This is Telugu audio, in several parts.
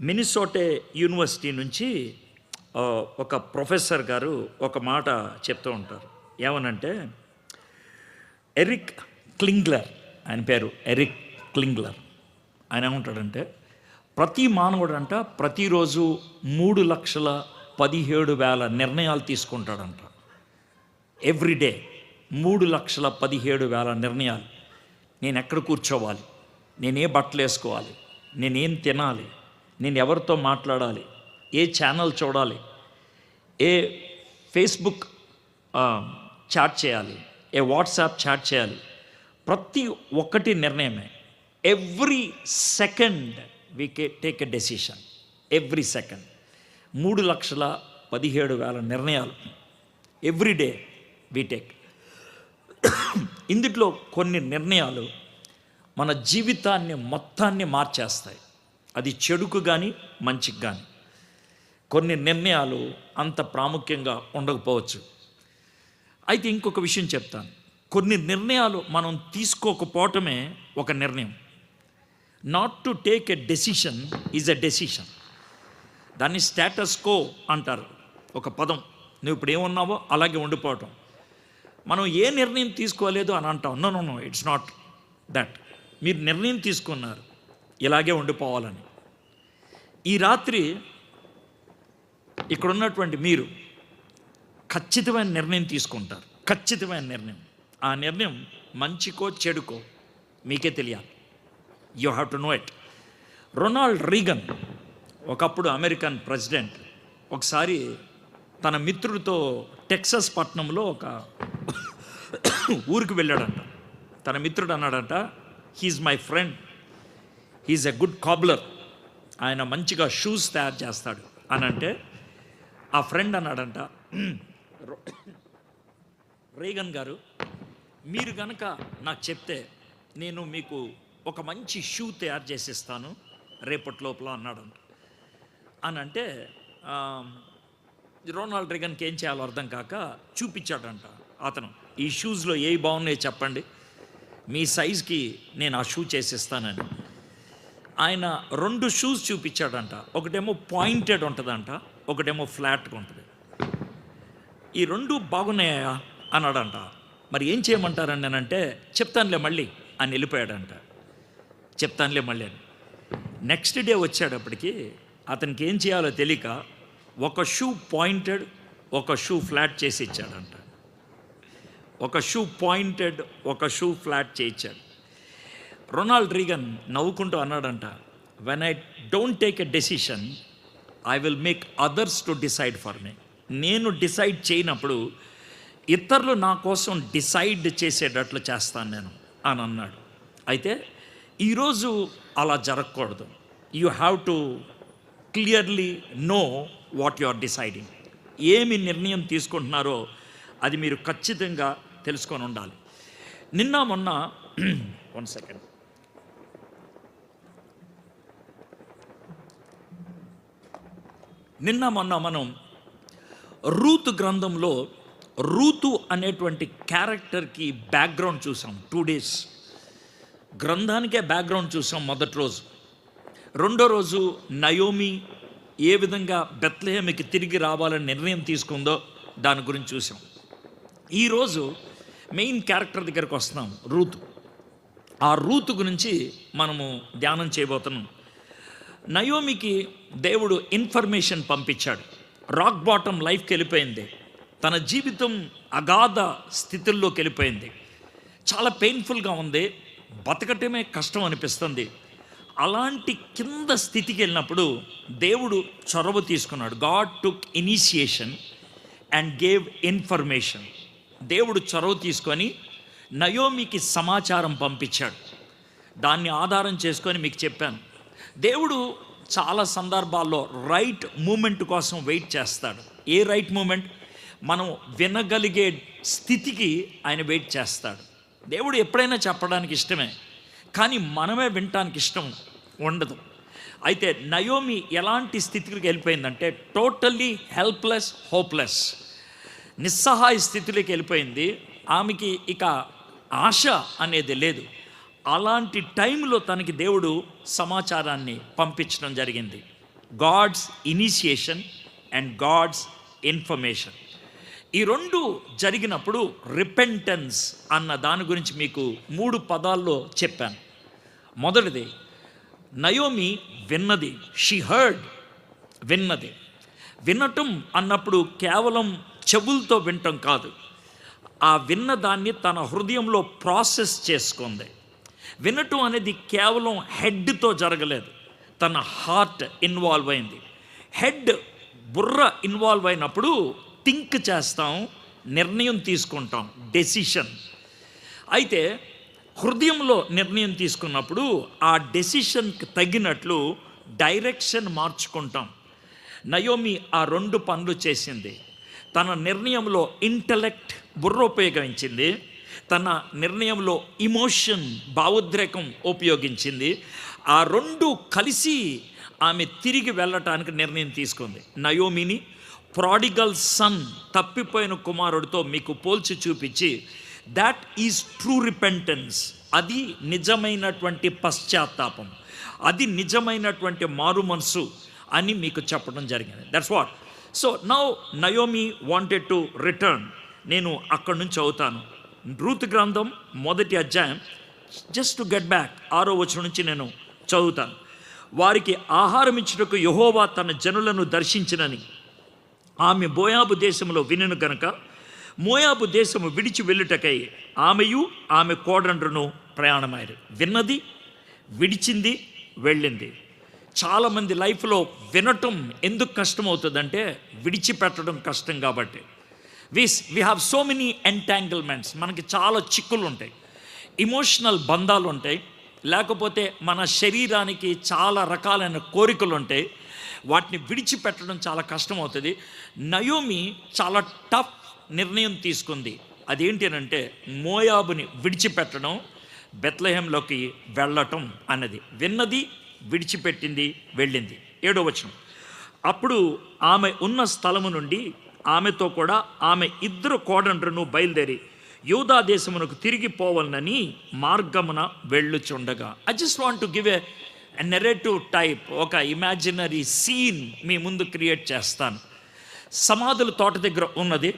మినిసోటా యూనివర్సిటీ నుంచి ఒక ప్రొఫెసర్ గారు ఒక మాట చెప్తూ ఉంటారు. ఏమనంటే, ఎరిక్ క్లింగ్లర్, ఆయన పేరు ఎరిక్ క్లింగ్లర్. ఆయన ఏమంటాడంటే, ప్రతి మానవుడు అంట ప్రతిరోజు 3,17,000 నిర్ణయాలు తీసుకుంటాడంట. ఎవ్రీడే 3,17,000 నిర్ణయాలు. నేను ఎక్కడ కూర్చోవాలి, నేనే బట్టలు వేసుకోవాలి, నేనేం తినాలి, నేను ఎవరితో మాట్లాడాలి, ఏ ఛానల్ చూడాలి, ఏ ఫేస్బుక్ చాట్ చేయాలి, ఏ వాట్సాప్ చాట్ చేయాలి, ప్రతి ఒక్కటి నిర్ణయమే. Every second we take a decision. Every second 3,17,000 నిర్ణయాలు ఎవ్రీడే వీ టేక్. ఇందులో కొన్ని నిర్ణయాలు మన జీవితాన్ని మొత్తాన్ని మార్చేస్తాయి. అది చెడుకు కానీ మంచికి కానీ. కొన్ని నిర్ణయాలు అంత ప్రాముఖ్యంగా ఉండకపోవచ్చు. అయితే ఇంకొక విషయం చెప్తాను. కొన్ని నిర్ణయాలు మనం తీసుకోకపోవటమే ఒక నిర్ణయం. Not to take a decision is a decision. దాన్ని స్టేటస్ కో అంటారు, ఒక పదం. నువ్వు ఇప్పుడు ఏమున్నావో అలాగే ఉండిపోవటం. మనం ఏ నిర్ణయం తీసుకోలేదు అని అంటాం. No, it's not that. మీరు నిర్ణయం తీసుకున్నారు ఇలాగే ఉండిపోవాలని. ఈ రాత్రి ఇక్కడ ఉన్నటువంటి మీరు ఖచ్చితమైన నిర్ణయం తీసుకుంటారు. ఖచ్చితమైన నిర్ణయం. ఆ నిర్ణయం మంచికో చెడుకో మీకే తెలియాలి. You have to know it. Ronald Reagan ఒకప్పుడు అమెరికన్ ప్రెసిడెంట్ ఒకసారి తన మిత్రుడితో టెక్సస్ పట్టణంలో ఒక ఊరికి వెళ్ళాడంట. తన మిత్రుడు అన్నాడంట, he is my friend, he is a good cobbler, ఆయన మంచిగా షూస్ తయారు చేస్తాడు అని అంటే, ఆ ఫ్రెండ్ అన్నాడంట, రీగన్ గారు, మీరు కనుక నాకు చెప్తే నేను మీకు ఒక మంచి షూ తయారు చేసిస్తాను రేపటి లోపల అన్నాడంట. అని అంటే రొనాల్డ్ రీగన్కి ఏం చేయాలో అర్థం కాక చూపించాడంట అతను, ఈ షూస్లో ఏవి బాగున్నాయో చెప్పండి, మీ సైజ్కి నేను ఆ షూ చేసిస్తానని. ఆయన 2 షూస్ చూపించాడంట. ఒకటేమో పాయింటెడ్ ఉంటుందంట, ఒకటేమో ఫ్లాట్గా ఉంటుంది. ఈ 2 బాగున్నాయా అన్నాడంట. మరి ఏం చేయమంటారండి అని అంటే, చెప్తానులే మళ్ళీ అని వెళ్ళిపోయాడంట. చెప్తానులే మళ్ళీ అని. నెక్స్ట్ డే వచ్చేటప్పటికి అతనికి ఏం చేయాలో తెలియక ఒక షూ పాయింటెడ్, ఒక షూ ఫ్లాట్ చేసి ఇచ్చాడంట. ఒక షూ పాయింటెడ్, ఒక షూ ఫ్లాట్ చేయించాడు. రొనాల్డ్ రీగన్ నవ్వుకుంటూ అన్నాడంట, when I don't take a decision I will make others to decide for me. నేను డిసైడ్ చేయనప్పుడు ఇతరులు నా కోసం డిసైడ్ చేసేటట్లు చేస్తాను నేను అని అన్నాడు. అయితే ఈరోజు అలా జరగకూడదు. You have to clearly know what you are deciding. ఏమి నిర్ణయం తీసుకుంటున్నారో అది మీరు ఖచ్చితంగా తెలుసుకొని ఉండాలి. నిన్న మొన్న మనం రూతు గ్రంథంలో రూతు అనేటువంటి క్యారెక్టర్కి బ్యాక్గ్రౌండ్ చూసాం. 2 days గ్రంథానికే బ్యాక్గ్రౌండ్ చూసాం. మొదటి రోజు. రెండో రోజు నయోమి ఏ విధంగా బెత్లెహేముకి తిరిగి రావాలని నిర్ణయం తీసుకుందో దాని గురించి చూసాం. ఈరోజు మెయిన్ క్యారెక్టర్ దగ్గరికి వస్తున్నాం, రూతు. ఆ రూతు గురించి మనము ధ్యానం చేయబోతున్నాం. నయోమికి దేవుడు ఇన్ఫర్మేషన్ పంపించాడు. రాక్ బాటమ్ లైఫ్కి వెళ్ళిపోయింది. తన జీవితం అగాధ స్థితుల్లోకి వెళ్ళిపోయింది. చాలా పెయిన్ఫుల్గా ఉంది. బతకటమే కష్టం అనిపిస్తుంది. అలాంటి కింద స్థితికి వెళ్ళినప్పుడు దేవుడు చొరవ తీసుకున్నాడు. God took initiation and gave information. దేవుడు చొరవ తీసుకొని నయోమికి సమాచారం పంపించాడు. దాన్ని ఆధారం చేసుకొని మీకు చెప్పాను. దేవుడు చాలా సందర్భాల్లో రైట్ మూమెంట్ కోసం వెయిట్ చేస్తాడు. ఏ రైట్ మూమెంట్? మనం వినగలిగే స్థితికి ఆయన వెయిట్ చేస్తాడు. దేవుడు ఎప్పుడైనా చెప్పడానికి ఇష్టమే, కానీ మనమే వినటానికి ఇష్టం ఉండదు. అయితే నయోమి ఎలాంటి స్థితికి వెళ్ళిపోయిందంటే, టోటల్లీ హెల్ప్లెస్, హోప్లెస్, నిస్సహాయ స్థితిలోకి వెళ్ళిపోయింది. ఆమెకి ఇక ఆశ అనేది లేదు. అలాంటి టైంలో తనకి దేవుడు సమాచారాన్ని పంపించడం జరిగింది. God's initiation and God's information. ఈ రెండు జరిగినప్పుడు రిపెంటెన్స్ అన్న దాని గురించి మీకు 3 పదాల్లో చెప్పాను. మొదటిది, నయోమి విన్నది. షీ హర్డ్, విన్నది. వినటం అన్నప్పుడు కేవలం చెవులతో వినటం కాదు, ఆ విన్నదాన్ని తన హృదయంలో ప్రాసెస్ చేసుకుంది. వినటం అనేది కేవలం హెడ్తో జరగలేదు, తన హార్ట్ ఇన్వాల్వ్ అయింది. హెడ్, బుర్ర ఇన్వాల్వ్ అయినప్పుడు థింక్ చేస్తాం, నిర్ణయం తీసుకుంటాం, డెసిషన్. అయితే హృదయంలో నిర్ణయం తీసుకున్నప్పుడు ఆ డెసిషన్కి తగినట్లు డైరెక్షన్ మార్చుకుంటాం. నయోమి ఆ 2 పనులు చేసింది. తన నిర్ణయంలో ఇంటలెక్ట్, బుర్ర ఉపయోగించింది. తన నిర్ణయంలో ఇమోషన్, భావోద్రేకం ఉపయోగించింది. ఆ 2 కలిసి ఆమె తిరిగి వెళ్ళటానికి నిర్ణయం తీసుకుంది. నయోమిని ప్రాడిగల్ సన్, తప్పిపోయిన కుమారుడితో మీకు పోల్చి చూపించి, దాట్ ఈజ్ ట్రూ రిపెంటెన్స్, అది నిజమైనటువంటి పశ్చాత్తాపం, అది నిజమైనటువంటి మారు మనసు అని మీకు చెప్పడం జరిగింది. That's what. So now Naomi wanted to return. నేను అక్కడి నుంచి చదువుతాను. రూతు గ్రంథం 1వ అధ్యాయం, జస్ట్ టు గెట్ బ్యాక్, 6వ వచనం నుంచి నేను చదువుతాను. వారికి ఆహారం ఇచ్చుటకు యెహోవా తన జనులను దర్శించినని ఆమె మోయాబు దేశంలో వినెను గనుక మోయాబు దేశము విడిచి వెళ్ళుటకై ఆమెయు ఆమె కోడండ్రును ప్రయాణమయ్యారు. విన్నది, విడిచింది, వెళ్ళింది. చాలామంది లైఫ్లో వినటం ఎందుకు కష్టం అవుతుందంటే విడిచిపెట్టడం కష్టం కాబట్టి. We have so many entanglements. మనకి చాలా చిక్కులు ఉంటాయి, ఇమోషనల్ బంధాలు ఉంటాయి, లేకపోతే మన శరీరానికి చాలా రకాలైన కోరికలు ఉంటాయి. వాటిని విడిచిపెట్టడం చాలా కష్టం అవుతుంది. నయోమి చాలా టఫ్ నిర్ణయం తీసుకుంది. అదేంటి అంటే మోయాబుని విడిచిపెట్టడం, బెత్లెహేంలోకి వెళ్ళటం అన్నది. విన్నది, విడిచిపెట్టింది, వెళ్ళింది. 7వ వచనం, అప్పుడు ఆమె ఉన్న స్థలము నుండి ఆమెతో కూడా ఆమె 2 కోడండ్రును బయలుదేరి యూదా దేశమునకు తిరిగి పోవాలని మార్గమున వెళ్ళుచుండగా. I just want to give a narrative type, ఒక ఇమాజినరీ సీన్ మీ ముందు క్రియేట్ చేస్తాను. సమాధుల తోట దగ్గర ఉన్నది.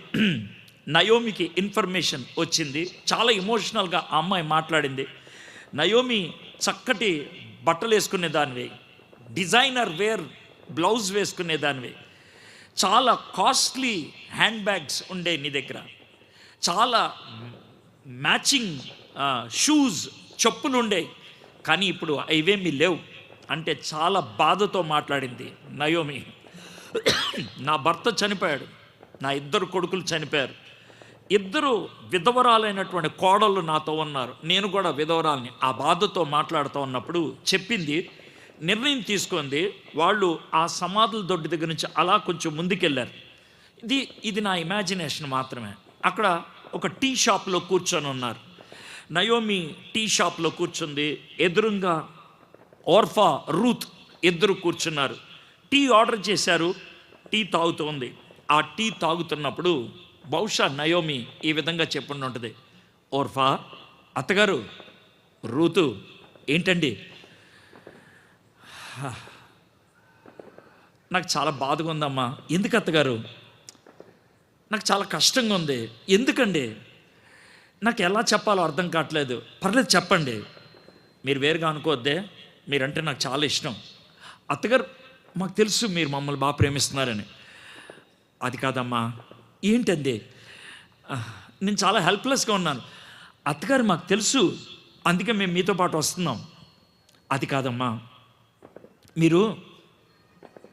నయోమికి ఇన్ఫర్మేషన్ వచ్చింది. చాలా ఎమోషనల్గా ఆ అమ్మాయి మాట్లాడింది. నయోమి చక్కటి బట్టలు వేసుకునేదానివి, డిజైనర్ వేర్ బ్లౌజ్ వేసుకునేదానివి, చాలా కాస్ట్లీ హ్యాండ్ బ్యాగ్స్ ఉండే నీ దగ్గర, చాలా మ్యాచింగ్ షూస్, చెప్పులు ఉండే, కానీ ఇప్పుడు ఇవేమీ లేవు అంటే చాలా బాధతో మాట్లాడింది నయోమి. నా భర్త చనిపోయాడు, నా 2 కొడుకులు చనిపోయారు, 2 విధవరాలైనటువంటి కోడళ్ళు నాతో ఉన్నారు, నేను కూడా విధవరాల్ని. ఆ బాధతో మాట్లాడుతూ ఉన్నప్పుడు చెప్పింది, నిర్ణయం తీసుకుంది. వాళ్ళు ఆ సమాధుల దొడ్డి దగ్గర నుంచి అలా కొంచెం ముందుకెళ్ళారు. ఇది నా ఇమాజినేషన్ మాత్రమే. అక్కడ ఒక టీ షాప్లో కూర్చొని ఉన్నారు. నయోమి టీ షాప్లో కూర్చుంది. ఎదురుగా ఓర్ఫా, రూత్ 2 కూర్చున్నారు. టీ ఆర్డర్ చేశారు. టీ తాగుతుంది. ఆ టీ తాగుతున్నప్పుడు బహుశా నయోమి ఈ విధంగా చెప్పుండి ఉంటుంది, ఓర్ఫా, అత్తగారు, రూతు, ఏంటండి, నాకు చాలా బాధగా ఉందమ్మా. ఎందుకు అత్తగారు? నాకు చాలా కష్టంగా ఉంది. ఎందుకండి? నాకు ఎలా చెప్పాలో అర్థం కావట్లేదు. పర్లేదు చెప్పండి. మీరు వేరుగా అనుకోవద్దే, మీరంటే నాకు చాలా ఇష్టం. అత్తగారు, మాకు తెలుసు మీరు మమ్మల్ని బాగా ప్రేమిస్తున్నారని. అది కాదమ్మా. ఏంటండి? నేను చాలా హెల్ప్లెస్గా ఉన్నాను. అత్తగారు, మాకు తెలుసు, అందుకే మేము మీతో పాటు వస్తున్నాం. అది కాదమ్మా, మీరు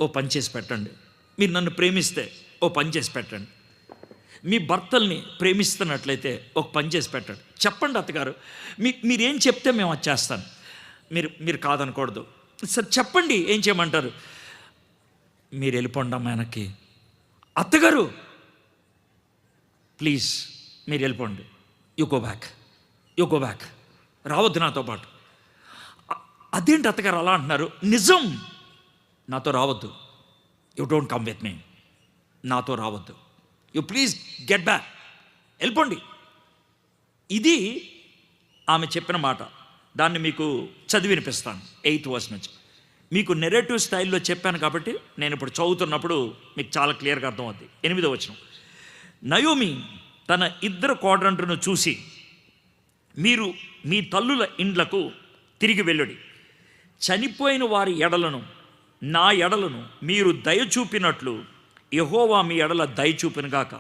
ఓ పని చేసి పెట్టండి. మీరు నన్ను ప్రేమిస్తే ఓ పని చేసి పెట్టండి. మీ భర్తల్ని ప్రేమిస్తున్నట్లయితే ఒక పని చేసి పెట్టండి. చెప్పండి అత్తగారు, మీరేం చెప్తే మేము అది చేస్తాను. మీరు కాదనకూడదు. సార్ చెప్పండి, ఏం చేయమంటారు? మీరు వెళ్ళిపోండి అమ్మా వెనక్కి. అత్తగారు ప్లీజ్ మీరు వెళ్ళిపోండి. యు గో బ్యాక్, రావద్దు నాతో పాటు. అదేంటి అత్తగారు అలా అంటున్నారు? నిజం, నాతో రావద్దు. You don't come with me. నాతో రావద్దు. యు ప్లీజ్ గెట్ బ్యాక్, వెళ్ళిపోండి. ఇది ఆమె చెప్పిన మాట. దాన్ని మీకు చదివి వినిపిస్తాను 8th వర్స్ నుంచి. మీకు నెరేటివ్ స్టైల్లో చెప్పాను కాబట్టి నేను ఇప్పుడు చదువుతున్నప్పుడు మీకు చాలా క్లియర్గా అర్థమవుద్ది. 8వ వచనం. నయోమి తన ఇద్దరు కోడరంటును చూసి, మీరు మీ తల్లుల ఇండ్లకు తిరిగి వెళ్ళుడి. చనిపోయిన వారి ఎడలను నా ఎడలను మీరు దయ చూపినట్లు యెహోవా మీ ఎడల దయ చూపినగాక.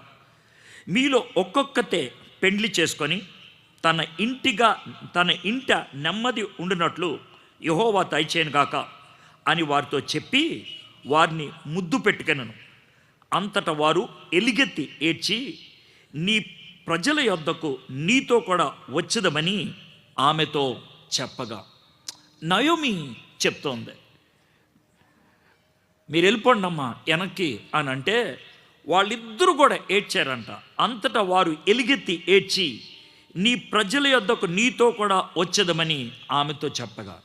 మీలో ఒక్కొక్కతే పెండ్లి చేసుకొని తన ఇంట నెమ్మది ఉండినట్లు యెహోవా దయచేయనుగాక అని వారితో చెప్పి వారిని ముద్దు పెట్టుకొనెను. అంతటా వారు ఎలుగెత్తి ఏడ్చి, నీ ప్రజల యొద్దకు నీతో కూడా వచ్చేదమని ఆమెతో చెప్పగా. నయోమి చెప్తోంది, మీరు వెళ్ళిపోండి అమ్మా వెనక్కి అని అంటే వాళ్ళిద్దరూ కూడా ఏడ్చారంట. అంతటా వారు ఎలుగెత్తి ఏడ్చి, నీ ప్రజల యొద్దకు నీతో కూడా వచ్చేదమని ఆమెతో చెప్పగా.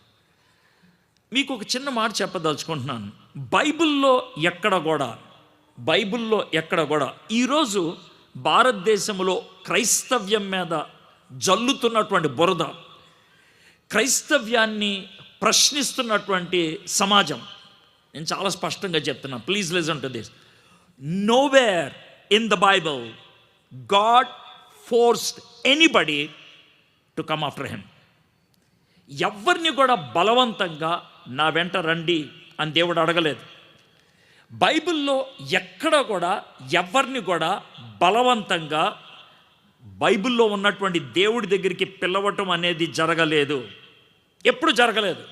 మీకు ఒక చిన్న మాట చెప్పదలుచుకుంటున్నాను. బైబిల్లో ఎక్కడ కూడా ఈరోజు భారతదేశంలో క్రైస్తవ్యం మీద జల్లుతున్నటువంటి బురద, క్రైస్తవ్యాన్ని ప్రశ్నిస్తున్నటువంటి సమాజం, నేను చాలా స్పష్టంగా చెప్తున్నా, please listen to this. Nowhere in the Bible God forced anybody to come after him. ఎవరిని కూడా బలవంతంగా నా వెంట రండి అని దేవుడు అడగలేదు. బైబిల్లో ఎక్కడ కూడా ఎవరిని కూడా బలవంతంగా బైబిల్లో ఉన్నటువంటి దేవుడి దగ్గరికి పిలవటం అనేది జరగలేదు, ఎప్పుడు జరగలేదు.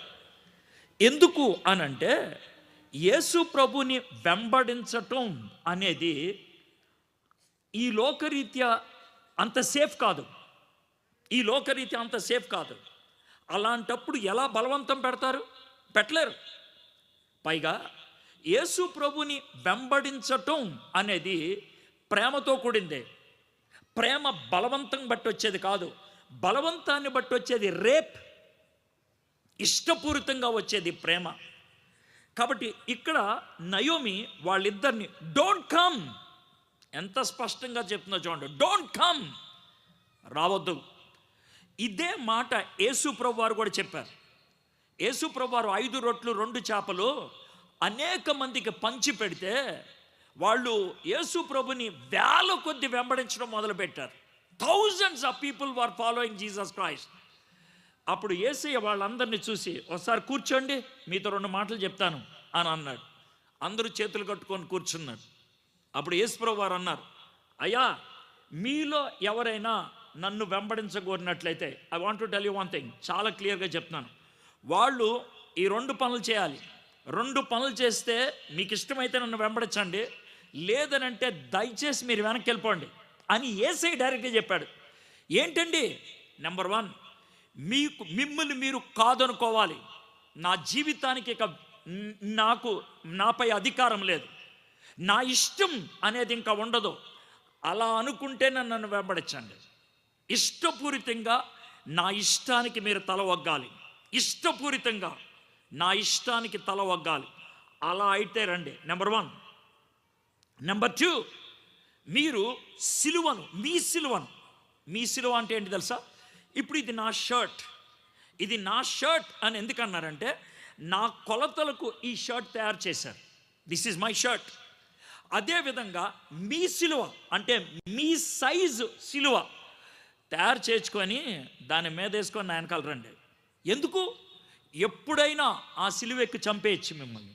ఎందుకు అనంటే యేసు ప్రభుని వెంబడించటం అనేది ఈ లోకరీత్యా అంత సేఫ్ కాదు, అలాంటప్పుడు ఎలా బలవంతం పెడతారు? పెట్టలేరు. పైగా యేసు ప్రభుని వెంబడించటం అనేది ప్రేమతో కూడిందే. ప్రేమ బలవంతం బట్టి వచ్చేది కాదు, బలవంతాన్ని బట్టి వచ్చేది రేప్, ఇష్టపూరితంగా వచ్చేది ప్రేమ. కాబట్టి ఇక్కడ నయోమి వాళ్ళిద్దరిని డోంట్ కమ్, ఎంత స్పష్టంగా చెప్తుందో చూడండి, డోంట్ కమ్, రావద్దు. ఇదే మాట యేసు ప్రభు వారు కూడా చెప్పారు. యేసు ప్రభు వారు 5 రొట్లు 2 చేపలు అనేక మందికి పంచి పెడితే వాళ్ళు యేసు ప్రభుని వేల కొద్ది వెంబడించడం మొదలుపెట్టారు. Thousands of people were following Jesus Christ. అప్పుడు యేసయ్య వాళ్ళందరినీ చూసి, ఒకసారి కూర్చోండి, మీతో 2 మాటలు చెప్తాను అని అన్నాడు. అందరూ చేతులు కట్టుకొని కూర్చున్నారు. అప్పుడు యేసు ప్రభు వారు అన్నారు, అయ్యా మీలో ఎవరైనా నన్ను వెంబడించగోరినట్లయితే, I want to tell you one thing, చాలా క్లియర్గా చెప్తున్నాను, వాళ్ళు ఈ 2 పనులు చేయాలి. 2 పనులు చేస్తే మీకు ఇష్టమైతే నన్ను వెంబడించండి, లేదనంటే దయచేసి మీరు వెనక్కి వెళ్ళిపోండి అని యేసయ్య డైరెక్ట్గా చెప్పాడు. ఏంటండి? నెంబర్ 1, మిమ్మల్ని మీరు కాదనుకోవాలి. నా జీవితానికి ఇక నాపై అధికారం లేదు, నా ఇష్టం అనేది ఇంకా ఉండదు. అలా అనుకుంటేనే నన్ను వెంబడించండి. ఇష్టపూరితంగా నా ఇష్టానికి మీరు తల వగ్గాలి, ఇష్టపూరితంగా నా ఇష్టానికి తల వగ్గాలి. అలా అయితే రండి, నెంబర్ 1. నెంబర్ 2, మీరు సిలువను, మీ సిలువ అంటే ఏంటి తెలుసా? ఇప్పుడు ఇది నా షర్ట్ అని ఎందుకన్నారంటే, నా కొలతలకు ఈ షర్ట్ తయారు చేశారు. This is my shirt. అదేవిధంగా మీ సిలువ అంటే మీ సైజు సిలువ తయారు చేసుకొని దాని మీద వేసుకొని నా వెనకాల రండి. ఎందుకు? ఎప్పుడైనా ఆ సిలువ ఎక్కి చంపేయచ్చు మిమ్మల్ని,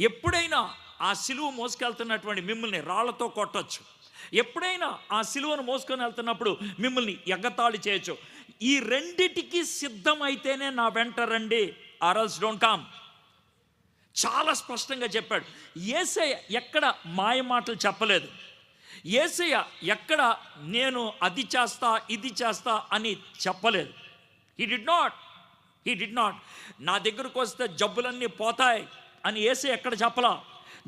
ఎప్పుడైనా ఆ సిలువ మోసుకెళ్తున్నటువంటి మిమ్మల్ని రాళ్లతో కొట్టచ్చు, ఎప్పుడైనా ఆ సిలువను మోసుకొని వెళ్తున్నప్పుడు మిమ్మల్ని ఎగతాళి చేయొచ్చు. ఈ రెండిటికి సిద్ధమైతేనే నా వెంట రండి, ఆర్ ఎల్స్ డోంట్ కమ్. చాలా స్పష్టంగా చెప్పాడు. యేసయ్య ఎక్కడ మాయ మాటలు చెప్పలేదు. యేసయ్య ఎక్కడ నేను అది చేస్తా ఇది చేస్తా అని చెప్పలేదు. He did not. నా దగ్గరకు వస్తే జబ్బులన్నీ పోతాయి అని యేసయ్య ఎక్కడ చెప్పలా.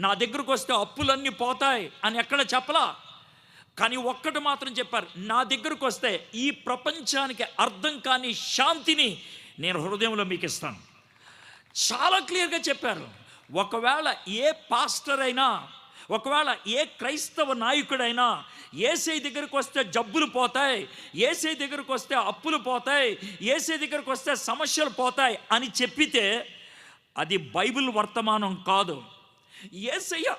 నా దగ్గరకు వస్తే అప్పులన్నీ పోతాయి అని ఎక్కడ చెప్పలా. కానీ ఒక్కటి మాత్రం చెప్పారు, నా దగ్గరకు వస్తే ఈ ప్రపంచానికి అర్థం కాని శాంతిని నేను హృదయంలో మీకు ఇస్తాను. చాలా క్లియర్గా చెప్పారు. ఒకవేళ ఏ పాస్టర్ అయినా ఒకవేళ ఏ క్రైస్తవ నాయకుడైనా యేసయ్య దగ్గరికి వస్తే జబ్బులు పోతాయి, యేసయ్య దగ్గరికి వస్తే అప్పులు పోతాయి, యేసయ్య దగ్గరికి వస్తే సమస్యలు పోతాయి అని చెప్పితే అది బైబిల్ వర్తమానం కాదు. యేసయ్య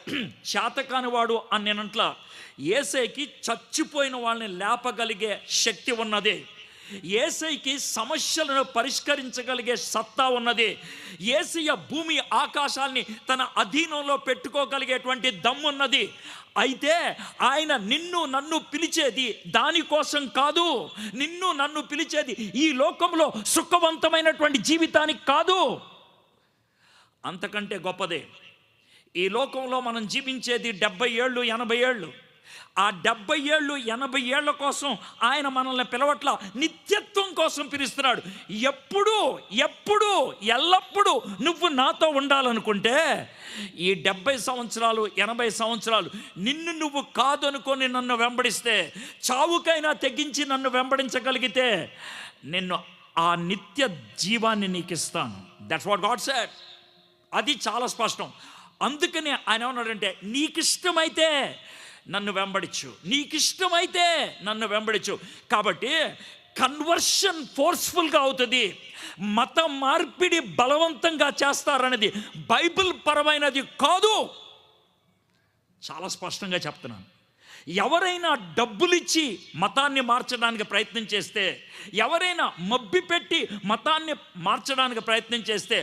చేతకానివాడు అని నేనంట్లా. యేసయ్యకి చచ్చిపోయిన వాళ్ళని లేపగలిగే శక్తి ఉన్నది. యేసయ్యకి సమస్యలను పరిష్కరించగలిగే సత్తా ఉన్నది. యేసయ్య భూమి ఆకాశాల్ని తన అధీనంలో పెట్టుకోగలిగేటువంటి దమ్మున్నది. అయితే ఆయన నిన్ను నన్ను పిలిచేది దానికోసం కాదు. నిన్ను నన్ను పిలిచేది ఈ లోకంలో సుఖవంతమైనటువంటి జీవితానికి కాదు, అంతకంటే గొప్పదే. ఈ లోకంలో మనం జీవించేది 70 ఏళ్ళు 80 ఏళ్ళు. ఆ 70 ఏళ్ళు 80 ఏళ్ల కోసం ఆయన మనల్ని పిలవట్ల, నిత్యత్వం కోసం పిలుస్తున్నాడు. ఎప్పుడు ఎల్లప్పుడూ నువ్వు నాతో ఉండాలనుకుంటే ఈ 70 సంవత్సరాలు 80 సంవత్సరాలు నిన్ను నువ్వు కాదు అనుకొని నన్ను వెంబడిస్తే, చావుకైనా తెగించి నన్ను వెంబడించగలిగితే నిన్ను ఆ నిత్య జీవాన్ని నీకు ఇస్తాను. That's what God said. అది చాలా స్పష్టం. అందుకనే ఆయన ఏమన్నాడంటే, నీకిష్టమైతే నన్ను వెంబడించు, నీకిష్టమైతే నన్ను వెంబడించు. కాబట్టి కన్వర్షన్ ఫోర్స్ఫుల్గా అవుతుంది. మత మార్పిడి బలవంతంగా చేస్తారనేది బైబిల్ పరమైనది కాదు. చాలా స్పష్టంగా చెప్తున్నాను. ఎవరైనా డబ్బులిచ్చి మతాన్ని మార్చడానికి ప్రయత్నం చేస్తే, ఎవరైనా మబ్బిపెట్టి మతాన్ని మార్చడానికి ప్రయత్నం చేస్తే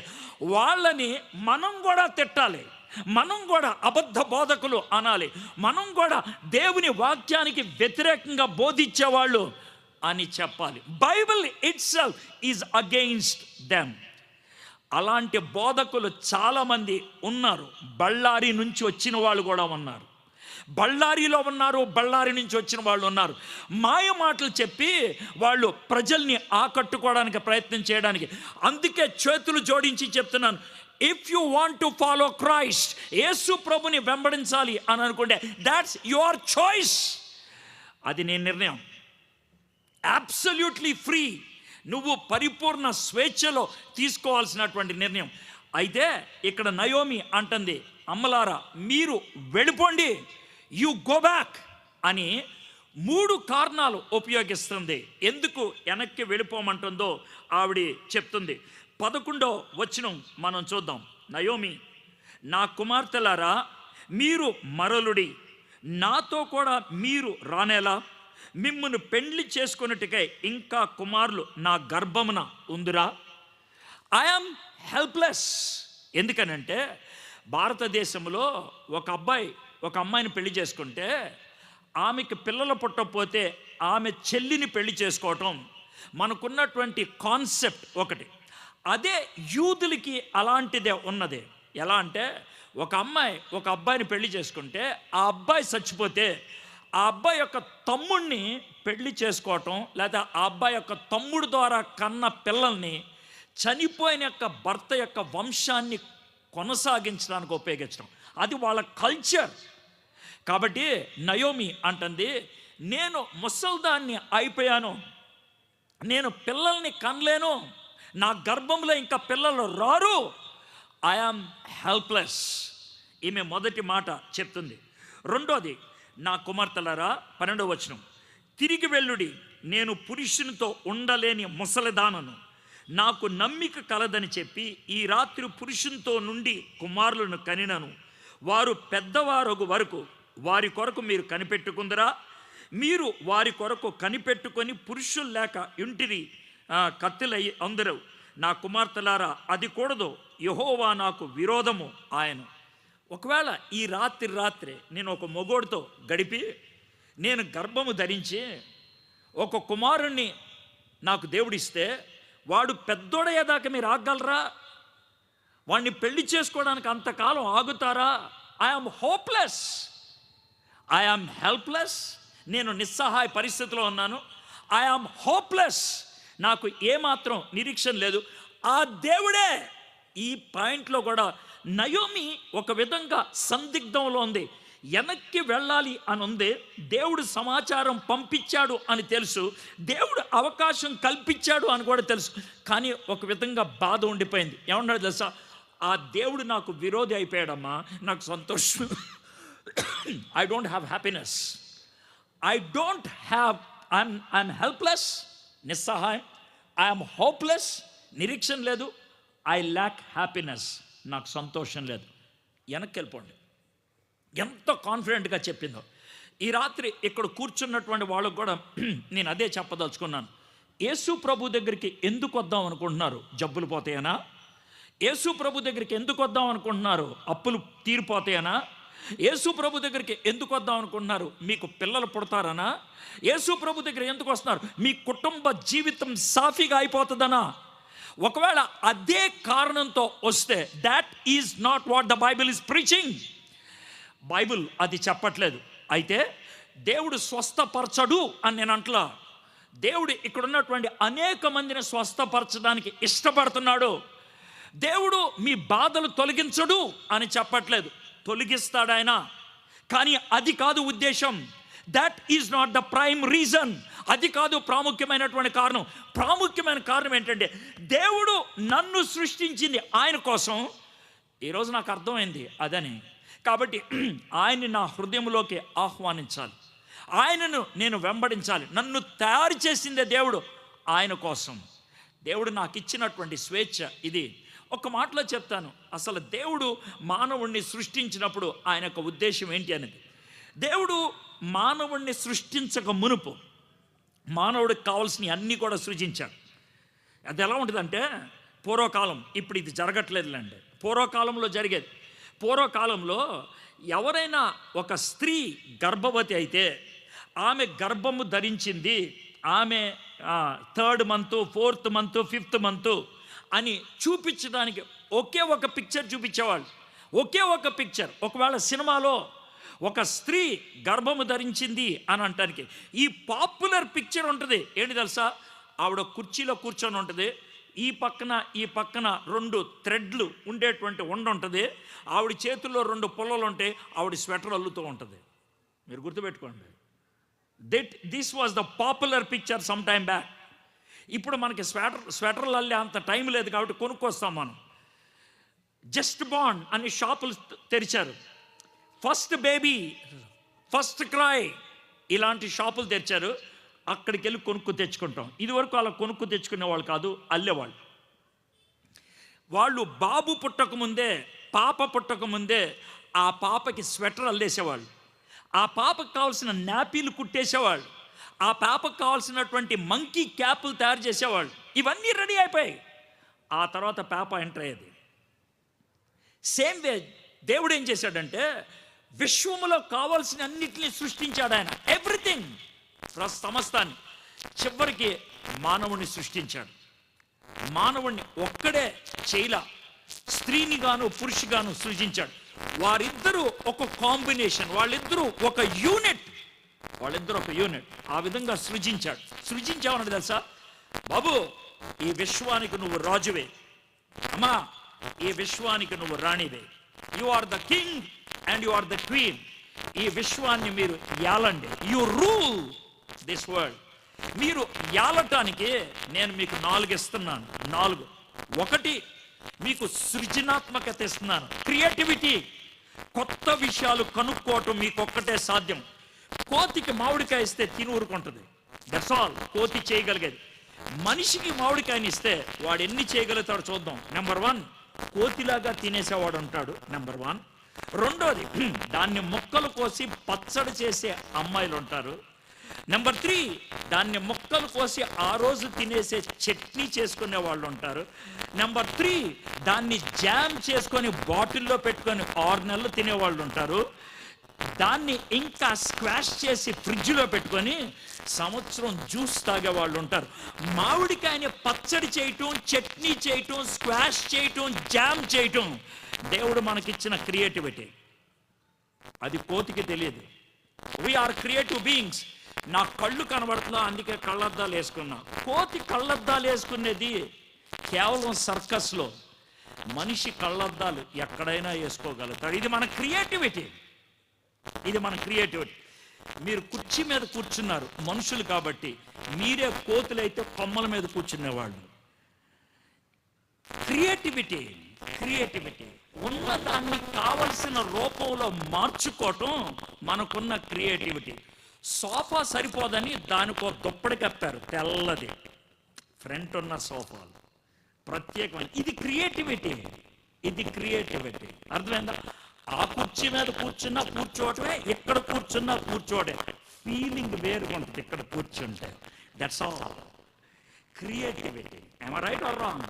వాళ్ళని మనం కూడా తిట్టాలి, మనం కూడా అబద్ధ బోధకులు అనాలి, మనం కూడా దేవుని వాక్యానికి వ్యతిరేకంగా బోధించేవాళ్ళు అని చెప్పాలి. Bible itself is against them. అలాంటి బోధకులు చాలామంది ఉన్నారు. బళ్ళారి నుంచి వచ్చిన వాళ్ళు కూడా ఉన్నారు, బళ్ళారిలో ఉన్నారు, బళ్ళారి నుంచి వచ్చిన వాళ్ళు ఉన్నారు. మాయ మాటలు చెప్పి వాళ్ళు ప్రజల్ని ఆకట్టుకోవడానికి ప్రయత్నం చేయడానికి. అందుకే చేతులు జోడించి చెప్తున్నాను, if you want to follow Christ, Yesu ప్రభుని వెంబడించాలి అని అనుకుంటే దాట్స్ యువర్ చాయిస్. అది నీ నిర్ణయం, అబ్సల్యూట్లీ ఫ్రీ. నువ్వు పరిపూర్ణ స్వేచ్ఛలో తీసుకోవాల్సినటువంటి నిర్ణయం. అయితే ఇక్కడ నయోమి అంటుంది, అమ్మలారా మీరు వెళ్ళిపోండి, యు గో బ్యాక్ అని 3 కారణాలు ఉపయోగిస్తుంది ఎందుకు వెనక్కి వెళ్ళిపోమంటుందో ఆవిడ చెప్తుంది. 11వ వచనం మనం చూద్దాం. నయోమి, నా కుమార్తెలారా మీరు మరలుడి, నాతో కూడా మీరు రానేలా, మిమ్మును పెండ్లి చేసుకొనుటకై ఇంకా కుమారులు నా గర్భమున ఉందిరా. I am helpless. ఎందుకనంటే భారతదేశంలో ఒక అబ్బాయి ఒక అమ్మాయిని పెళ్లి చేసుకుంటే ఆమెకి పిల్లలు పుట్టకపోతే ఆమె చెల్లిని పెళ్లి చేసుకోవటం మనకున్నటువంటి కాన్సెప్ట్ ఒకటి. అదే యూదులకి అలాంటిదే ఉన్నది. ఎలా అంటే ఒక అమ్మాయి ఒక అబ్బాయిని పెళ్లి చేసుకుంటే ఆ అబ్బాయి చచ్చిపోతే ఆ అబ్బాయి యొక్క తమ్ముడిని పెళ్లి చేసుకోవటం, లేదా ఆ అబ్బాయి యొక్క తమ్ముడు ద్వారా కన్న పిల్లల్ని చనిపోయిన యొక్క భర్త యొక్క వంశాన్ని కొనసాగించడానికి ఉపయోగించడం, అది వాళ్ళ కల్చర్. కాబట్టి నయోమి అంటుంది, నేను ముసల్దాన్ని అయిపోయాను, నేను పిల్లల్ని కనలేను, నా గర్భంలో ఇంకా పిల్లలు రారు, ఐఆమ్ హెల్ప్లెస్. ఈమె మొదటి మాట చెప్తుంది. రెండోది, నా కుమార్తెలారా 12వ వచనం, తిరిగి వెళ్ళుడి, నేను పురుషునితో ఉండలేని ముసలిదానను, నాకు నమ్మిక కలదని చెప్పి ఈ రాత్రి పురుషునితో నుండి కుమారులను కనినను, వారు పెద్దవారగు వరకు వారి కొరకు మీరు కనిపెట్టుకుందరా? మీరు వారి కొరకు కనిపెట్టుకొని పురుషులు లేక ఇంటిని కత్తిలై అందరూ. నా కుమార్తెలారా అది కూడదు, యెహోవా నాకు విరోధము ఆయన. ఒకవేళ ఈ రాత్రి నేను ఒక మొగోడితో గడిపి నేను గర్భము ధరించి ఒక కుమారుణ్ణి నాకు దేవుడిస్తే వాడు పెద్దోడయ్యేదాకా మీరు ఆగలరా? వాడిని పెళ్లి చేసుకోవడానికి అంతకాలం ఆగుతారా? I am hopeless, I am helpless. నేను నిస్సహాయ పరిస్థితిలో ఉన్నాను. ఐఆమ్ హోప్లెస్, నాకు ఏమాత్రం నిరీక్షణ లేదు. ఆ దేవుడే ఈ పాయింట్లో కూడా నయోమి ఒక విధంగా సందిగ్ధంలో ఉంది. వెనక్కి వెళ్ళాలి అని ఉంది, దేవుడు సమాచారం పంపించాడు అని తెలుసు, దేవుడు అవకాశం కల్పించాడు అని కూడా తెలుసు. కానీ ఒక విధంగా బాధ ఉండిపోయింది. ఏమన్నాడు తెలుసా? ఆ దేవుడు నాకు విరోధి అయిపోయాడమ్మా, నాకు సంతోషం I don't have happiness, I'm helpless, నిస్సహాయం, ఐఎమ్ హోప్లెస్, నిరీక్షణ లేదు, ఐ ల్యాక్ హ్యాపీనెస్, నాకు సంతోషం లేదు. వెనక్కి వెళ్ళిపోండి. ఎంత కాన్ఫిడెంట్గా చెప్పిందో. ఈ రాత్రి ఇక్కడ కూర్చున్నటువంటి వాళ్ళకు కూడా నేను అదే చెప్పదలుచుకున్నాను. యేసు ప్రభు దగ్గరికి ఎందుకు వద్దాం అనుకుంటున్నారు? జబ్బులు పోతాయనా? యేసు ప్రభు దగ్గరికి ఎందుకు వద్దాం అనుకుంటున్నారు? అప్పులు తీరిపోతాయనా? యేసు ప్రభు దగ్గరికి ఎందుకు వద్దాం అనుకుంటున్నారు? మీకు పిల్లలు పుడతారనా? యేసు ప్రభు దగ్గర ఎందుకు వస్తున్నారు? మీ కుటుంబ జీవితం సాఫీగా అయిపోతుందనా? ఒకవేళ అదే కారణంతో వస్తే that is not what the Bible is preaching. Bible అది చెప్పట్లేదు. అయితే దేవుడు స్వస్థపరచడు అని నేను అంటలా. దేవుడు ఇక్కడ ఉన్నటువంటి అనేక మందిని స్వస్థపరచడానికి ఇష్టపడుతున్నాడు. దేవుడు మీ బాధలు తొలగించడు అని చెప్పట్లేదు, తొలగిస్తాడు ఆయన. కానీ అది కాదు ఉద్దేశం. That is not the prime reason. అది కాదు ప్రాముఖ్యమైనటువంటి కారణం. ప్రాముఖ్యమైన కారణం ఏంటంటే దేవుడు నన్ను సృష్టించింది ఆయన కోసం. ఈరోజు నాకు అర్థమైంది అదని. కాబట్టి ఆయన్ని నా హృదయంలోకి ఆహ్వానించాలి, ఆయనను నేను వెంబడించాలి. నన్ను తయారు చేసిందే దేవుడు, ఆయన కోసం. దేవుడు నాకు ఇచ్చినటువంటి స్వేచ్ఛ ఇది. ఒక మాటలో చెప్తాను, అసలు దేవుడు మానవుణ్ణి సృష్టించినప్పుడు ఆయన యొక్క ఉద్దేశం ఏంటి అనేది. దేవుడు మానవుణ్ణి సృష్టించక మునుపు మానవుడికి కావాల్సినవి అన్నీ కూడా సృజించాడు. అది ఎలా ఉంటుందంటే పూర్వకాలం, ఇప్పుడు ఇది జరగట్లేదులేండి, పూర్వకాలంలో జరిగేది. పూర్వకాలంలో ఎవరైనా ఒక స్త్రీ గర్భవతి అయితే ఆమె గర్భము ధరించింది, ఆమె 3rd month 4th month 5th month అని చూపించడానికి ఒకే ఒక పిక్చర్ చూపించేవాళ్ళు, ఒకే ఒక పిక్చర్. ఒకవేళ సినిమాలో ఒక స్త్రీ గర్భము ధరించింది అని అంటానికి ఈ పాపులర్ పిక్చర్ ఉంటుంది. ఏంటి తెలుసా? ఆవిడ కుర్చీలో కూర్చొని ఉంటుంది, ఈ పక్కన 2 థ్రెడ్లు ఉండేటువంటి ఉంటుంది, ఆవిడ చేతుల్లో 2 పుల్లలు ఉంటాయి, ఆవిడ స్వెటర్ అల్లుతూ ఉంటుంది. మీరు గుర్తుపెట్టుకోండి, this was the popular picture some time back. ఇప్పుడు మనకి స్వెటర్లు అల్లే అంత టైం లేదు కాబట్టి కొనుక్కొస్తాం మనం. జస్ట్ బాండ్ అని షాపులు తెరిచారు, ఫస్ట్ బేబీ, ఫస్ట్ క్రై ఇలాంటి షాపులు తెరిచారు. అక్కడికి వెళ్ళి కొనుక్కు తెచ్చుకుంటాం. ఇదివరకు అలా కొనుక్కు తెచ్చుకునే వాళ్ళు కాదు, అల్లేవాళ్ళు. వాళ్ళు బాబు పుట్టకముందే, పాప పుట్టకముందే ఆ పాపకి స్వెటర్ అల్లేసేవాళ్ళు, ఆ పాపకు కావాల్సిన నాపీలు కుట్టేసేవాళ్ళు, ఆ పాపకు కావాల్సినటువంటి మంకీ క్యాపులు తయారు చేసేవాళ్ళు. ఇవన్నీ రెడీ అయిపోయాయి. ఆ తర్వాత పాప ఎంటర్ అయ్యేది. సేమ్ వే దేవుడు ఏం చేశాడంటే విశ్వములో కావాల్సిన అన్నిటినీ సృష్టించాడు ఆయన, ఎవ్రీథింగ్, సమస్తాన్ని. చివరికి మానవుణ్ణి సృష్టించాడు. మానవుణ్ణి ఒక్కడే చేయలా, స్త్రీని గాను పురుషుగాను సృజించాడు. వారిద్దరూ ఒక కాంబినేషన్, వాళ్ళిద్దరూ ఒక యూనిట్. ఆ విధంగా సృజించాడు. సృజించావన్నది తెలుసా? బాబు, ఈ విశ్వానికి నువ్వు రాజువే, అమ్మా ఈ విశ్వానికి నువ్వు రాణివే. You are the king and you are the queen. ఈ విశ్వాన్ని మీరు యాలండి, యు రూల్ దిస్ వరల్డ్. మీరు యాలటానికి నేను మీకు 4 ఇస్తున్నాను. 4. 1, మీకు సృజనాత్మకత ఇస్తున్నాను, క్రియేటివిటీ. కొత్త విషయాలు కనుక్కోవటం మీకు ఒక్కటే సాధ్యం. కోతికి మామిడికాయ ఇస్తే తిని ఊరుకుంటుంది, దట్స్ ఆల్ కోతి చేయగలిగేది. మనిషికి మామిడికాయని ఇస్తే వాడు ఎన్ని చేయగలుగుతాడు చూద్దాం. నెంబర్ 1, కోతిలాగా తినేసేవాడు ఉంటాడు, నెంబర్ 1. రెండోది, దాన్ని ముక్కలు కోసి పచ్చడి చేసే అమ్మాయిలు ఉంటారు. నెంబర్ 3, దాన్ని ముక్కలు కోసి ఆ రోజు తినేసే చట్నీ చేసుకునే వాళ్ళు ఉంటారు. నెంబర్ 3, దాన్ని జామ్ చేసుకొని బాటిల్లో పెట్టుకొని 6 నెలలు తినేవాళ్ళు ఉంటారు. దాన్ని ఇంకా స్క్వాష్ చేసి ఫ్రిడ్జ్లో పెట్టుకొని సంవత్సరం జ్యూస్ తాగే వాళ్ళు ఉంటారు. మామిడికాయని పచ్చడి చేయటం, చట్నీ చేయటం, స్క్వాష్ చేయటం, జామ్ చేయటం దేవుడు మనకిచ్చిన క్రియేటివిటీ. అది కోతికి తెలియదు. We are creative beings. నా కళ్ళు కనబడుతుందా అందుకే కళ్ళద్దాలు వేసుకున్నా. కోతి కళ్ళద్దాలు వేసుకునేది కేవలం సర్కస్లో. మనిషి కళ్ళద్దాలు ఎక్కడైనా వేసుకోగలుగుతాడు. ఇది మన క్రియేటివిటీ. మీరు కుర్చీ మీద కూర్చున్నారు మనుషులు కాబట్టి, మీరే కోతులైతే కొమ్మల మీద కూర్చునేవాళ్ళు. క్రియేటివిటీ. ఉన్నదాన్ని కావలసిన రూపంలో మార్చుకోవటం మనకున్న క్రియేటివిటీ. సోఫా సరిపోదని దానికో దుప్పటి కప్పారు తెల్లది, ఫ్రంట్ ఉన్న సోఫాలు ప్రత్యేకమైన. ఇది క్రియేటివిటీ, ఇది క్రియేటివిటీ. అర్థమైందా? ఆ కుర్చీ మీద కూర్చోవటమే, ఇక్కడ కూర్చోవడే ఫీలింగ్ వేరుగా ఉంటుంది ఇక్కడ కూర్చుంటే. That's all creativity. am I right or wrong?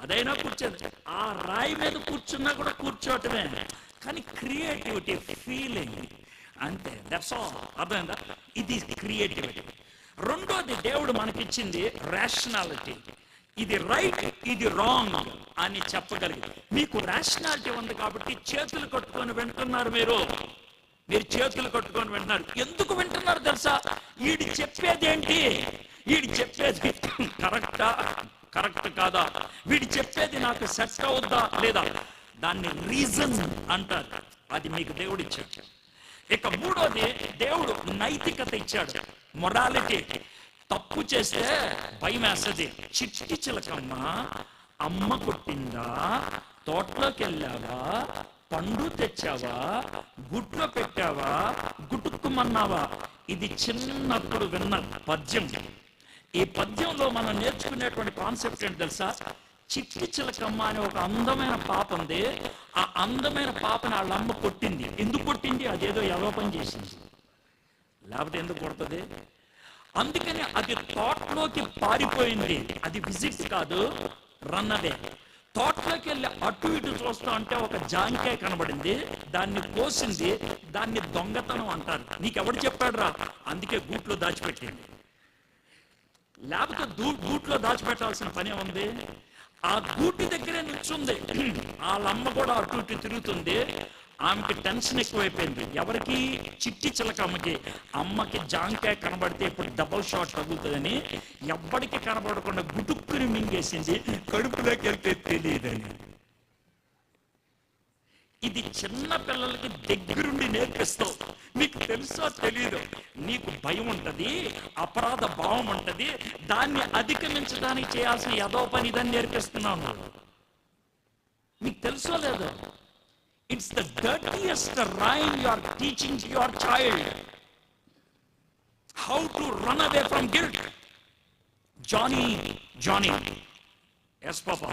అదైనా కూర్చోదు, ఆ రాయి మీద కూర్చున్నా కూడా కూర్చోవటమే, కానీ క్రియేటివిటీ ఫీలింగ్ అంతే. That's all. అర్థమైందా? ఇది క్రియేటివిటీ. రెండోది దేవుడు మనకిచ్చింది రేషనాలిటీ. ఇది రైట్, ఇది రాంగ్ అని చెప్పగలిగి. మీకు రేషనాలిటీ ఉంది కాబట్టి చేతులు కట్టుకొని వింటున్నారు. మీరు చేతులు కట్టుకొని వింటున్నారు. ఎందుకు వింటున్నారు తెలుసా? వీడి చెప్పేది ఏంటి, వీడి చెప్పేది కరెక్ట్ కాదా, వీడి చెప్పేది నాకు సెట్ అవుద్దా లేదా, దాన్ని రీజన్ అంటారు. అది మీకు దేవుడు ఇచ్చాడు. ఇక మూడోది దేవుడు నైతికత ఇచ్చాడు, మొరాలిటీ. తప్పు చేస్తే భయం వేస్తుంది. చిట్టి చిలకమ్మ అమ్మ కొట్టిందా, తోటలోకి వెళ్ళావా, పండు తెచ్చావా, గుట్లో పెట్టావా, గుటుక్కుమన్నావా. ఇది చిన్నప్పుడు విన్న పద్యం. ఈ పద్యంలో మనం నేర్చుకునేటువంటి కాన్సెప్ట్ ఏంటి తెలుసా? చిట్టి చిలకమ్మ అనే ఒక అందమైన పాప ఉంది. ఆ అందమైన పాపని వాళ్ళ అమ్మ కొట్టింది. ఎందుకు కొట్టింది? అదేదో ఎలా పని చేసింది, లేకపోతే ఎందుకు కొడుతుంది? అందుకని అది తోటలోకి పారిపోయింది. అది విజిట్ కాదు, రన్నదే. తోటలోకి వెళ్ళి అటు ఇటు చూస్తా అంటే ఒక జాంకాయ కనబడింది, దాన్ని కోసింది. దాన్ని దొంగతనం అంటారు. నీకెవడు చెప్పాడు రా? అందుకే గూట్లో దాచిపెట్టింది. లేకపోతే గూట్లో దాచిపెట్టాల్సిన పని ఉంది. ఆ గూటి దగ్గరే నిల్చుంది. వాళ్ళమ్మ కూడా అటు ఇటు తిరుగుతుంది. ఆమెకి టెన్షన్ ఎక్కువైపోయింది. ఎవరికి? చిట్టి చిలకమ్మకి. అమ్మకి జాంకాయ కనబడితే ఇప్పుడు డబుల్ షాట్ తగ్గుతుందని ఎవ్వడికి కనబడకుండా గుటుక్కుని మింగేసింది. కడుపులోకి వెళ్తే తెలియదని. ఇది చిన్న పిల్లలకి దగ్గరుండి నేర్పిస్తావు. నీకు తెలుసో తెలియదు, నీకు భయం ఉంటుంది, అపరాధ భావం ఉంటుంది. దాన్ని అధిగమించడానికి చేయాల్సిన ఏదో పని ఇదని నేర్పిస్తున్నావు. నీకు తెలుసో లేదో? It's the dirtiest rhyme you are teaching to your child. How to run away from guilt. Johnny. Yes, Papa.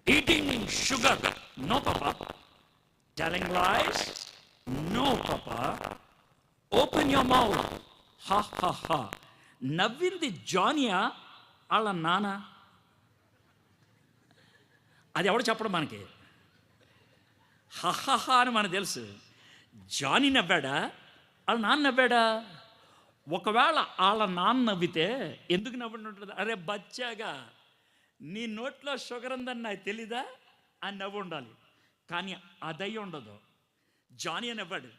Eating sugar. No, Papa. Telling lies. No, Papa. Open your mouth. Ha, ha, ha. నవ్వింది జానియా వాళ్ళ నాన్న? అది ఎవడు చెప్పడం మనకి? హహహా అని మనకు తెలుసు. జానీ నవ్వాడా, వాళ్ళ నాన్న నవ్వాడా? ఒకవేళ వాళ్ళ నాన్న నవ్వితే ఎందుకు నవ్వుంటుంది? అరే బచ్చాగా, నీ నోట్లో షుగర్ ఉందని నాకు తెలీదా అని నవ్వు ఉండాలి. కానీ అదై ఉండదు. జానీ నవ్వాడు.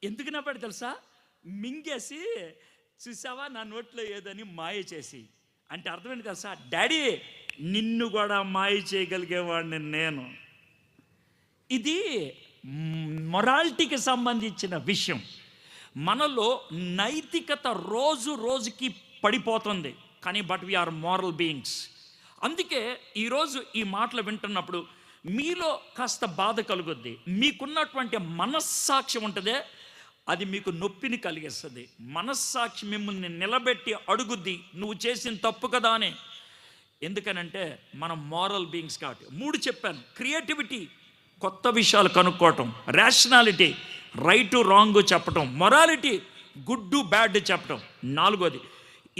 ఎందుకు నవ్వాడు తెలుసా? మింగేసి చూసావా నా నోట్లో ఏదని మాయ చేసి. అంటే అర్థమైంది తెలుసా? డాడీ నిన్ను కూడా మాయ చేయగలిగేవాడిని నేను. ఇది మొరాలిటీకి సంబంధించిన విషయం. మనలో నైతికత రోజుకి పడిపోతుంది. కానీ బట్ వీఆర్ మోరల్ బీయింగ్స్. అందుకే ఈరోజు ఈ మాటలు వింటున్నప్పుడు మీలో కాస్త బాధ కలుగుద్ది. మీకున్నటువంటి మనస్సాక్షి ఉంటుందే, అది మీకు నొప్పిని కలిగిస్తుంది. మనస్సాక్షి మిమ్మల్ని నిలబెట్టి అడుగుద్ది, నువ్వు చేసిన తప్పు కదా అని. ఎందుకనంటే మనం మోరల్ బీయింగ్స్ కాబట్టి. 3 చెప్పాను. క్రియేటివిటీ, కొత్త విషయాలు కనుక్కోవటం. రేషనాలిటీ, రైటు రాంగ్ చెప్పటం. మొరాలిటీ, గుడ్ బ్యాడ్ చెప్పటం. 4వది,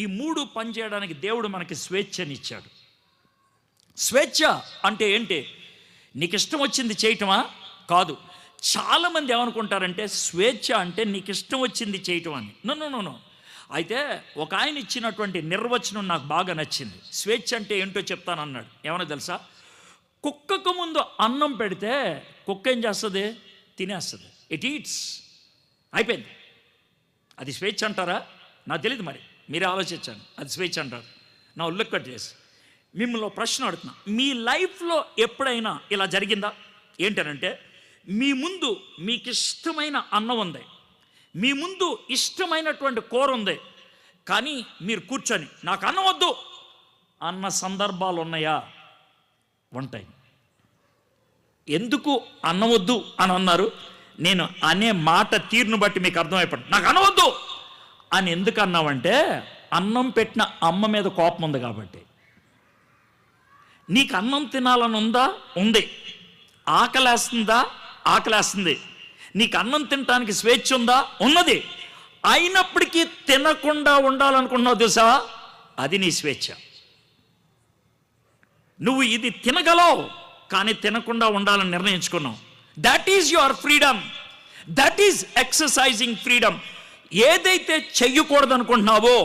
ఈ 3 పనిచేయడానికి దేవుడు మనకి స్వేచ్ఛనిచ్చాడు. స్వేచ్ఛ అంటే ఏంటి? నీకు ఇష్టం వచ్చింది చేయటమా? కాదు. చాలామంది ఏమనుకుంటారంటే స్వేచ్ఛ అంటే నీకు ఇష్టం వచ్చింది చేయటం అని. నో. అయితే ఒక ఆయన ఇచ్చినటువంటి నిర్వచనం నాకు బాగా నచ్చింది. స్వేచ్ఛ అంటే ఏంటో చెప్తానన్నాడు. ఏమన్నా తెలుసా? కుక్కకు ముందు అన్నం పెడితే కుక్క ఏం చేస్తుంది? తినేస్తుంది. It eats. అయిపోయింది. అది స్వేచ్ఛ అంటారా? నాకు తెలియదు, మరి మీరే ఆలోచించండి. అది స్వేచ్ఛ అంటారు. నా ఉల్లెక్కట్ చేసి మిమ్మల్ని ప్రశ్న అడుగుతున్నా. మీ లైఫ్లో ఎప్పుడైనా ఇలా జరిగిందా? ఏంటనంటే మీ ముందు మీకు ఇష్టమైన అన్నం ఉంది, మీ ముందు ఇష్టమైనటువంటి కూర ఉంది, కానీ మీరు కూర్చొని నాకు అన్నం వద్దు అన్న సందర్భాలు ఉన్నాయా? ఉంటాయి. ఎందుకు అనవద్దు అని అన్నారు? నేను అనే మాట తీరును బట్టి మీకు అర్థమైపోయింది. నాకు అనవద్దు అని ఎందుకు అన్నావంటే, అన్నం పెట్టిన అమ్మ మీద కోపం ఉంది కాబట్టి. నీకు అన్నం తినాలని ఉందా? ఉంది. ఆకలేస్తుందా? ఆకలేస్తుంది. నీకు అన్నం తినటానికి స్వేచ్ఛ ఉందా? ఉన్నది. అయినప్పటికీ తినకుండా ఉండాలనుకున్నావు తెలుసా? అది నీ స్వేచ్ఛ. నువ్వు ఇది తినగలవు, కానీ తినకుండా ఉండాలని నిర్ణయించుకున్నావు. That is your freedom. That is exercising freedom. ఏదైతే చెయ్యకూడదు అనుకుంటున్నావో,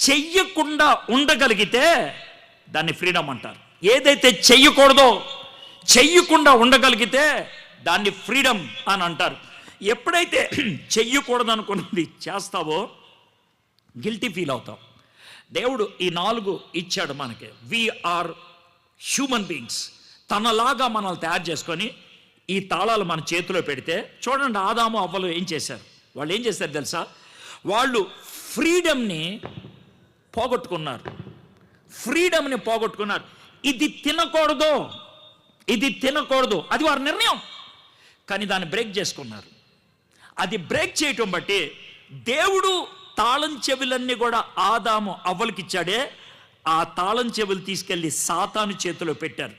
చెయ్యకుండా ఉండగలిగితే దాన్ని ఫ్రీడమ్ అంటారు. ఏదైతే చెయ్యకూడదో చెయ్యకుండా ఉండగలిగితే దాన్ని ఫ్రీడమ్ అని అంటారు. ఎప్పుడైతే చెయ్యకూడదు అనుకున్నది చేస్తావో గిల్టీ ఫీల్ అవుతావు. దేవుడు ఈ 4 ఇచ్చాడు మనకి. We are human beings. తనలాగా మనల్ని తయారు చేసుకొని ఈ తాళాలు మన చేతిలో పెడితే, చూడండి ఆదాము అవ్వలు ఏం చేశారు? వాళ్ళు ఏం చేశారు తెలుసా? వాళ్ళు ఫ్రీడమ్ని పోగొట్టుకున్నారు. ఫ్రీడమ్ని పోగొట్టుకున్నారు. ఇది తినకూడదు, ఇది తినకూడదు, అది వారి నిర్ణయం. కానీ దాన్ని బ్రేక్ చేసుకున్నారు. అది బ్రేక్ చేయటం బట్టి దేవుడు తాళం చెవులన్నీ కూడా ఆదాము అవ్వలకి ఇచ్చాడే, ఆ తాళం చెవులు తీసుకెళ్ళి సాతాను చేతిలో పెట్టారు.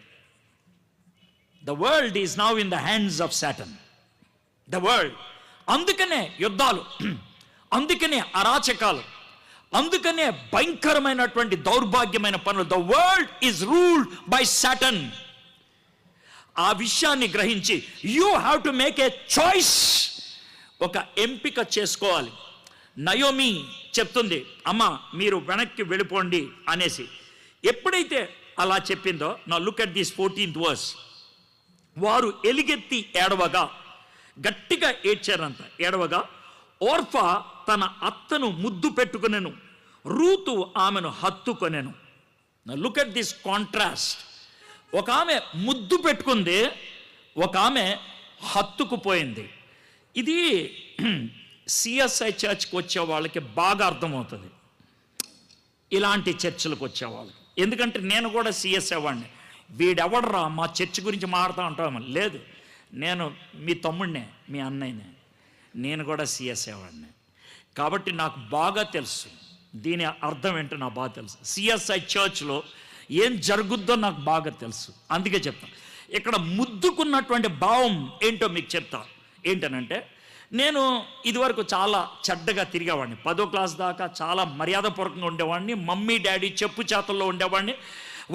The world is now in the hands of Satan. The world. అందుకనే యుద్ధాలు, అందుకనే అరాచకాలు, అందుకనే భయంకరమైనటువంటి దౌర్భాగ్యమైన పనులు. The world is ruled by Satan. ఆ విషయాన్ని గ్రహించి you have to make a choice. ఒక ఎంపిక చేసుకోవాలి. నయోమి చెప్తుంది, అమ్మ మీరు వెనక్కి వెళ్ళిపోండి అనేసి. ఎప్పుడైతే అలా చెప్పిందో, నా look at this 14th verse. వారు ఎలుగెత్తి ఏడవగా, గట్టిగా ఏడ్చారంట. ఏడవగా ఓర్ఫా తన అత్తను ముద్దు పెట్టుకునేను, రూతు ఆమెను హత్తుకొనెను. Look at this contrast. ఒక ఆమె ముద్దు పెట్టుకుంది, ఒక ఆమె హత్తుకుపోయింది. ఇది సిఎస్ఐ చర్చ్కి వచ్చే వాళ్ళకి బాగా అర్థమవుతుంది, ఇలాంటి చర్చిలకు వచ్చే వాళ్ళకి. ఎందుకంటే నేను కూడా సిఎస్ఐ వాడిని. వీడెవడరా మా చర్చ్ గురించి మాట్లాడుతూ ఉంటాము. లేదు, నేను మీ తమ్ముడినే, మీ అన్నయ్యనే, నేను కూడా సిఎస్ఐ వాడిని. కాబట్టి నాకు బాగా తెలుసు దీని అర్థం ఏంటో, నాకు బాగా తెలుసు. సిఎస్ఐ చర్చ్లో ఏం జరుగుద్దో నాకు బాగా తెలుసు. అందుకే చెప్తాను. ఇక్కడ ముద్దుకున్నటువంటి భావం ఏంటో మీకు చెప్తా. ఏంటనంటే, నేను ఇదివరకు చాలా చెడ్డగా తిరిగేవాడిని. 10వ క్లాస్ దాకా చాలా మర్యాదపూర్వకంగా ఉండేవాడిని. మమ్మీ డాడీ చెప్పు చేతల్లో ఉండేవాడిని.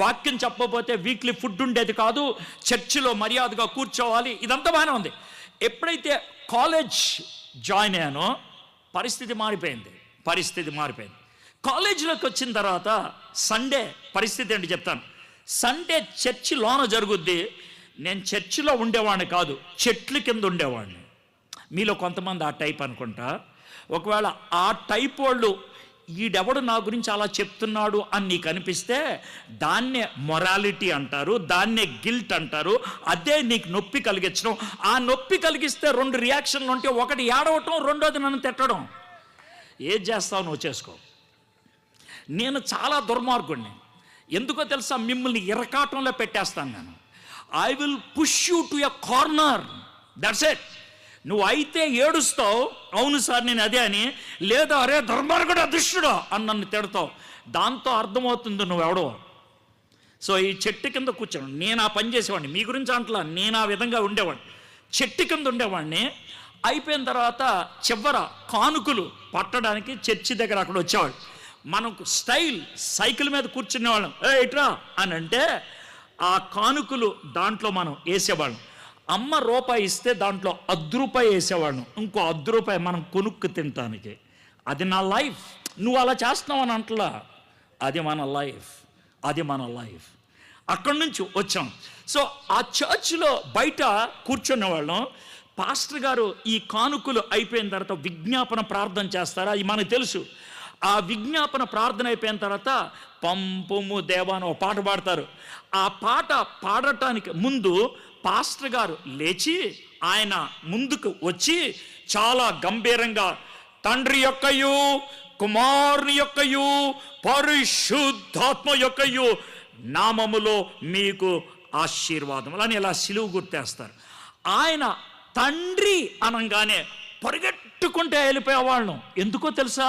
వాక్యం చెప్పకపోతే వీక్లీ ఫుడ్ ఉండేది కాదు. చర్చిలో మర్యాదగా కూర్చోవాలి. ఇదంతా బాగానే ఉంది. ఎప్పుడైతే కాలేజ్ జాయిన్ అయ్యానో పరిస్థితి మారిపోయింది. కాలేజీలోకి వచ్చిన తర్వాత సండే పరిస్థితి ఏంటి చెప్తాను. సండే చర్చి లోన జరుగుద్ది. నేను చర్చిలో ఉండేవాడిని కాదు, చెట్ల కింద ఉండేవాడిని. మీలో కొంతమంది ఆ టైప్ అనుకుంటా. ఒకవేళ ఆ టైప్ వాళ్ళు ఈడెవడు నా గురించి అలా చెప్తున్నాడు అని నీకు అనిపిస్తే దాన్నే మొరాలిటీ అంటారు, దాన్నే గిల్ట్ అంటారు. అదే నీకు నొప్పి కలిగించడం. ఆ నొప్పి కలిగిస్తే 2 రియాక్షన్లు ఉంటే, ఒకటి ఏడవటం, రెండోది నన్ను తిట్టడం. ఏది చేస్తావు నువ్వు చేసుకో. నేను చాలా దుర్మార్గుడిని. ఎందుకో తెలుసా? మిమ్మల్ని ఇరకాటంలో పెట్టేస్తాను నేను. I will push you to a corner. That's it. నువ్వు అయితే ఏడుస్తావు, అవును సార్ నేను అదే అని, లేదా అరే దుర్మార్గుడు దుష్టుడు అని నన్ను తిడతావు. దాంతో అర్థమవుతుంది నువ్వెవడో. సో ఈ చెట్టు కింద కూర్చోండి. నేను ఆ పని చేసేవాడిని. మీ గురించి అంటలా, నేను ఆ విధంగా ఉండేవాడిని. చెట్టు కింద ఉండేవాడిని. అయిపోయిన తర్వాత చివర కానుకలు పట్టడానికి చర్చి దగ్గర అక్కడ వచ్చేవాడు. మనకు స్టైల్ సైకిల్ మీద కూర్చునేవాళ్ళం. ఇట్రా అని అంటే ఆ కానుకలు దాంట్లో మనం వేసేవాళ్ళం. అమ్మ రూపాయి ఇస్తే దాంట్లో ₹10 వేసేవాళ్ళం. ఇంకో ₹10 మనం కొనుక్కు తినటానికి. అది నా లైఫ్. నువ్వు అలా చేస్తున్నావు అని అంటలా. అది మన లైఫ్. అక్కడి నుంచి వచ్చాం. సో ఆ చర్చ్లో బయట కూర్చున్న వాళ్ళం. పాస్టర్ గారు ఈ కానుకలు అయిపోయిన తర్వాత విజ్ఞాపన ప్రార్థన చేస్తారా, అది మనకు తెలుసు. ఆ విజ్ఞాపన ప్రార్థన అయిపోయిన తర్వాత పంపుము దేవా అని ఒక పాట పాడతారు. ఆ పాట పాడటానికి ముందు పాస్టర్ గారు లేచి ఆయన ముందుకు వచ్చి చాలా గంభీరంగా, తండ్రి యొక్కయు కుమారుని యొక్కయు పరిశుద్ధాత్మ యొక్కయు నామములో మీకు ఆశీర్వాదములు అని ఇలా సిలువు గుర్తేస్తారు. ఆయన తండ్రి అనగానే పరిగెట్టుకుంటే వెళ్ళిపోయేవాళ్ళం. ఎందుకో తెలుసా,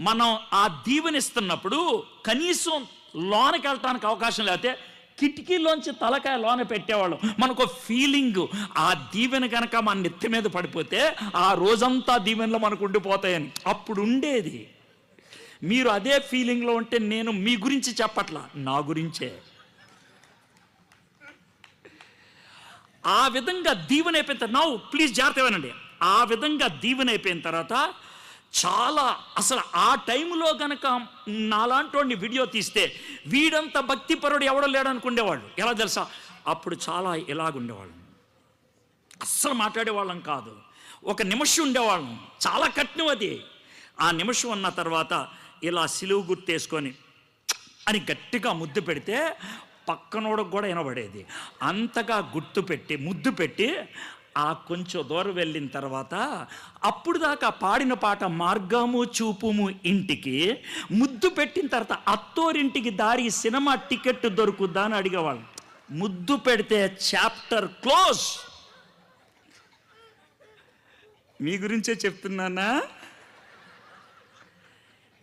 మనం ఆ దీవెనిస్తున్నప్పుడు కనీసం లోనకి వెళ్ళటానికి అవకాశం లేకపోతే కిటికీలోంచి తలకాయ లోన పెట్టేవాళ్ళం. మనకు ఫీలింగ్ ఆ దీవెన కనుక మన నెత్తి మీద పడిపోతే ఆ రోజంతా దీవెనలో మనకు ఉండిపోతాయని అప్పుడు ఉండేది. మీరు అదే ఫీలింగ్లో ఉంటే నేను మీ గురించి చెప్పట్లా, నా గురించే. ఆ విధంగా దీవెన అయిపోయిన తర్వాత నౌ ప్లీజ్ జాగ్రత్త వినండి. ఆ విధంగా దీవెన అయిపోయిన తర్వాత చాలా అసలు ఆ టైంలో కనుక నాలాంటి వీడియో తీస్తే వీడంత భక్తిపరుడు ఎవడో లేడనుకుండేవాళ్ళు. ఎలా తెలుసా, అప్పుడు చాలా ఇలాగుండేవాళ్ళం, అస్సలు మాట్లాడేవాళ్ళం కాదు. ఒక నిమిషం ఉండేవాళ్ళం, చాలా కఠినం అది. ఆ నిమిషం ఉన్న తర్వాత ఇలా సిలువు గుర్తేసుకొని అని గట్టిగా ముద్దు పెడితే పక్కనోడకు కూడా వినబడేది. అంతగా ముద్దు పెట్టి ఆ కొంచెం దూరం వెళ్ళిన తర్వాత అప్పుడు దాకా పాడిన పాట మార్గము చూపుము ఇంటికి ముద్దు పెట్టిన తర్వాత అత్తోరింటికి దారి సినిమా టికెట్ దొరుకుద్దా అని అడిగేవాళ్ళం. ముద్దు పెడితే చాప్టర్ క్లోజ్. మీ గురించే చెప్తున్నానా?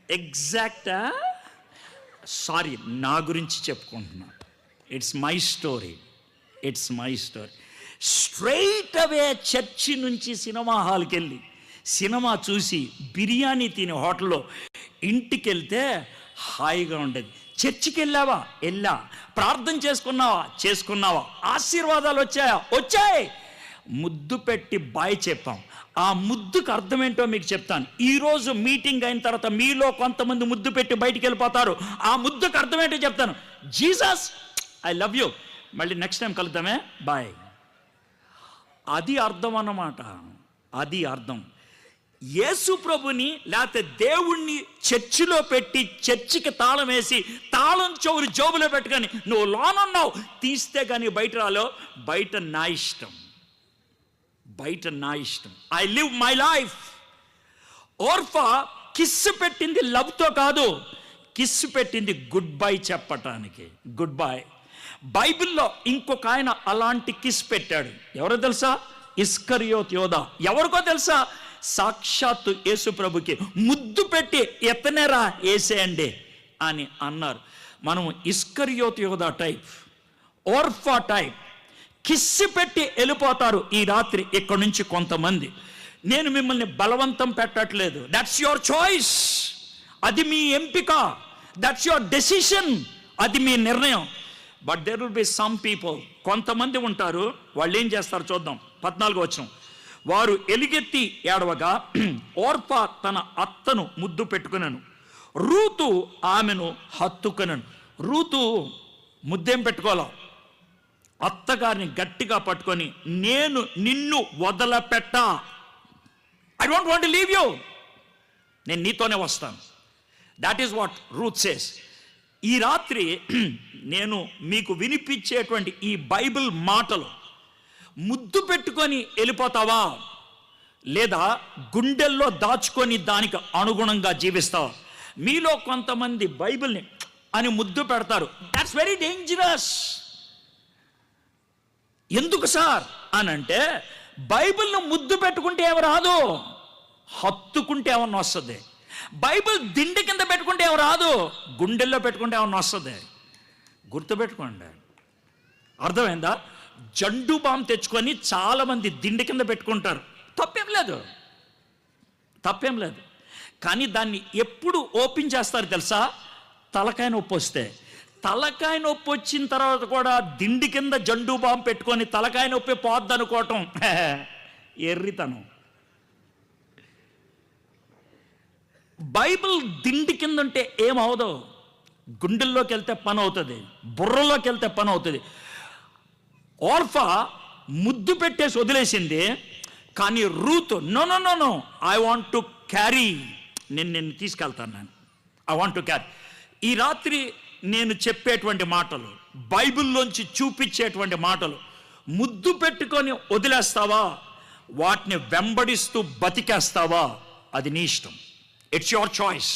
ఎగ్జాక్టా? సారీ, నా గురించి చెప్పుకుంటున్నా. It's my story. Straight away church నుంచి సినిమా హాల్కి వెళ్ళి సినిమా చూసి బిర్యానీ తిని హోటల్లో ఇంటికి వెళ్తే హాయిగా ఉండేది. చర్చికి వెళ్ళావా? వెళ్ళా. ప్రార్థన చేసుకున్నావా? ఆశీర్వాదాలు వచ్చాయి. ముద్దు పెట్టి బాయ్ చెప్పాం. ఆ ముద్దుకు అర్థం ఏంటో మీకు చెప్తాను. ఈరోజు మీటింగ్ అయిన తర్వాత మీలో కొంతమంది ముద్దు పెట్టి బయటికి వెళ్ళిపోతారు. ఆ ముద్దుకు అర్థం ఏంటో చెప్తాను. జీసస్ ఐ లవ్ యూ, మళ్ళీ నెక్స్ట్ టైం కలుద్దామే, బాయ్. అది అర్థం అన్నమాట. అది అర్థం. యేసు ప్రభుని లేకపోతే దేవుణ్ణి చర్చిలో పెట్టి చర్చికి తాళం వేసి తాళం చెవులు జోబులో పెట్టుకొని నువ్వు లోనున్నావు తీస్తే కానీ బయట రాలో. బయట నా ఇష్టం. I live my life. Orpah kiss పెట్టింది లవ్తో కాదు, కిస్సు పెట్టింది గుడ్ బై చెప్పటానికి. Good bye. బైబిల్లో ఇంకొక ఆయన అలాంటి కిస్ పెట్టాడు. ఎవరో తెలుసా? ఇస్కరియోత్ యోధా. ఎవరికో తెలుసా? సాక్షాత్తు యేసు ప్రభుకి ముద్దు పెట్టి ఎత్తనేరా వేసేయండి అని అన్నారు. మనం ఇస్కరియోత్ యోధా టైప్, ఓర్ఫా టైప్ కిస్సు పెట్టి వెళ్ళిపోతారు ఈ రాత్రి ఇక్కడ నుంచి కొంతమంది. నేను మిమ్మల్ని బలవంతం పెట్టట్లేదు. That's your choice. అది మీ ఎంపిక. That's your decision. అది మీ నిర్ణయం. But there will be some people, కొంతమంది ఉంటారు, వాళ్ళు ఏం చేస్తారు చూద్దాం. 14వ వచనం. వారు ఎలుగెత్తి ఏడవగా ఓర్పా తన అత్తను ముద్దు పెట్టుకున్నాను, రూతు ఆమెను హత్తుకున్నాను. రూతు ముద్దేం పెట్టుకోవాలా, అత్తగారిని గట్టిగా పట్టుకొని నేను నిన్ను వదలపెట్టా, I don't want to leave you, నేను నీతోనే వస్తాను. That is what Ruth says. ఈ రాత్రి నేను మీకు వినిపించేటువంటి ఈ బైబిల్ మాటలు ముద్దు పెట్టుకొని వెళ్ళిపోతావా, లేదా గుండెల్లో దాచుకొని దానికి అనుగుణంగా జీవిస్తావా? మీలో కొంతమంది బైబిల్ని అని ముద్దు పెడతారు. That's very dangerous. ఎందుకు సార్ అని అంటే, బైబిల్ను ముద్దు పెట్టుకుంటే ఏమి రాదు, హత్తుకుంటే ఏమన్నా వస్తుంది. బైబిల్ దిండి కింద పెట్టుకుంటే ఏమి రాదు, గుండెల్లో పెట్టుకుంటే ఏమన్నా వస్తుంది. గుర్తుపెట్టుకోండి. అర్థమైందా? జండు బామ్ తెచ్చుకొని చాలామంది దిండి కింద పెట్టుకుంటారు. తప్పేం లేదు. కానీ దాన్ని ఎప్పుడు ఓపెన్ చేస్తారు తెలుసా? తలకాయ నొప్పి వస్తే. తలకాయ నొప్పి వచ్చిన తర్వాత కూడా దిండి కింద జండు బామ్ పెట్టుకొని తలకాయ నొప్పి పోద్దనుకోవటం ఎర్రితనం. బైబిల్ దిండి కింద ఉంటే ఏమవుదో, గుండెల్లోకి వెళ్తే పని అవుతుంది, బుర్రలోకి వెళ్తే పని అవుతుంది. ఓర్ఫా ముద్దు పెట్టేసి వదిలేసింది. కానీ Ruth no, I want to carry, నిన్ను తీసుకెళ్తాను, ఐ వాంట్ టు క్యారీ. ఈ రాత్రి నేను చెప్పేటువంటి మాటలు, బైబిల్లోంచి చూపించేటువంటి మాటలు ముద్దు పెట్టుకొని వదిలేస్తావా, వాటిని వెంబడిస్తూ బతికేస్తావా, అది నీ ఇష్టం. It's your choice.